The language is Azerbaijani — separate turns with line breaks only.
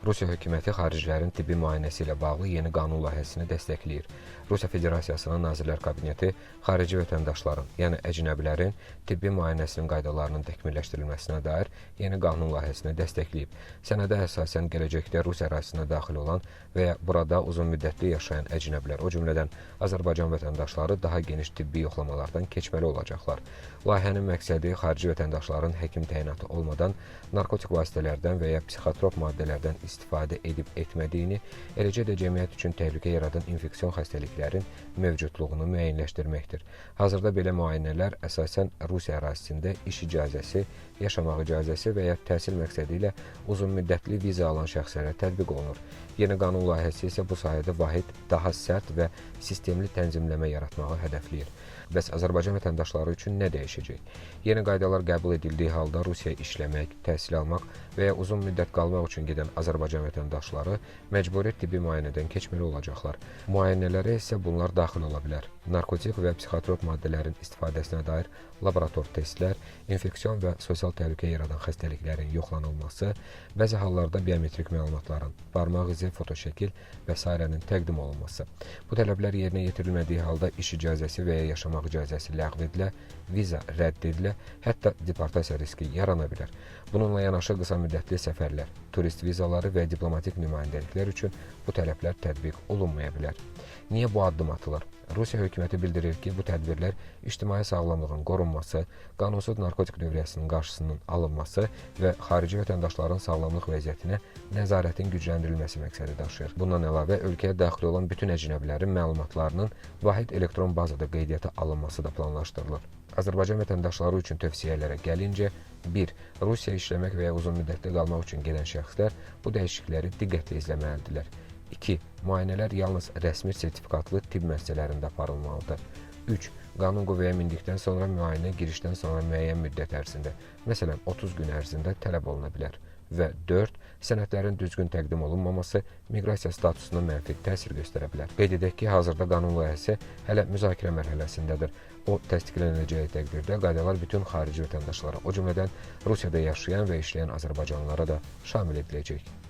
Rusiya hökuməti xaricilərin tibbi müayinəsi ilə bağlı yeni qanun layihəsini dəstəkləyir. Rusiya Federasiyasının Nazirlər Kabineti xarici vətəndaşların, yəni əcnəbilərin tibbi müayinəsinin qaydalarının təkmilləşdirilməsinə dair yeni qanun layihəsini dəstəkləyib. Sənədə əsasən gələcəkdə Rusiya ərazisinə daxil olan və ya burada uzun müddətli yaşayan əcnəbilər, o cümlədən Azərbaycan vətəndaşları daha geniş tibbi yoxlamalardan keçməli olacaqlar. Layihənin məqsədi xarici vətəndaşların həkim təyinatı olmadan narkotik vasitələrdən və ya psixotrop maddələrdən istifadə edib etmədiyini, eləcə də cəmiyyət üçün təhlükə yaradan infeksion xəstəliklərin mövcudluğunu müəyyənləşdirməkdir. Hazırda belə müayinələr əsasən Rusiya ərazisində iş icazəsi, yaşamaq icazəsi və ya təhsil məqsədi ilə uzun müddətli viza alan şəxslərə tətbiq olunur. Yeni qanun layihəsi isə bu sayədə vahid, daha sərt və sistemli tənzimləmə yaratmağı hədəfləyir. Bəs Azərbaycan vətəndaşları üçün nə dəyişəcək? Yeni qaydalar qəbul edildiyi halda Rusiyaya işləmək, təhsil almaq və ya uzun müddət qalmaq üçün gedən Azərbaycan vətəndaşları məcburi tibbi müayinədən keçməli olacaqlar. Müayinələrə isə bunlar daxil ola bilər. Narkotik və psixotrop maddələrin istifadəsinə dair laborator testlər, infeksion və sosial təhlükə yaradan xəstəliklərin yoxlanılması, bəzi hallarda biometrik məlumatların, barmaq izi, fotoşəkil və s. təqdim olunması. Bu tələblər yerinə yetirilmədiyi halda iş icazəsi və ya yaşamaq icazəsi ləğv edilə, viza rədd edilə, hətta deportasiya riski yarana bilər. Bununla yanaşı qısa müddətli səfərlər, turist vizaları və diplomatik nümayəndəliklər üçün bu tələblər tətbiq olunmaya bilər. Niyə bu addım atılır? Rusiya hökuməti bildirir ki, bu tədbirlər ictimai sağlamlığın qorunması, qanunsuz narkotik dövriyyəsinin qarşısının alınması və xarici vətəndaşların sağlamlıq vəziyyətinə nəzarətin gücləndirilməsi məqsədi daşıyır. Bundan əlavə, ölkəyə daxil olan bütün əcnəbilərin məlumatlarının vahid elektron bazada qeydiyyata alınması da planlaşdırılır. Azərbaycan vətəndaşları üçün tövsiyələrə gəlincə, 1. Rusiya işləmək və ya uzun müddətli qalmaq üçün gedən şəxslər bu dəyişiklikləri diqqətlə izləməlidirlər. 2. Müayinələr yalnız rəsmi sertifikatlı tibb müəssisələrində aparılmalıdır. 3. Qanun qüvvəyə mindikdən sonra müayinə girişdən sonra müəyyən müddət ərzində, məsələn 30 gün ərzində tələb oluna bilər. Və 4. Sənədlərin düzgün təqdim olunmaması miqrasiya statusuna mənfi təsir göstərə bilər. Qeyd edək ki, hazırda qanun layihəsi hələ müzakirə mərhələsindədir. O təsdiqlənəcəyi təqdirdə qaydalar bütün xarici vətəndaşlara, o cümlədən Rusiyada yaşayan və işləyən azərbaycanlılara da şamil ediləcək.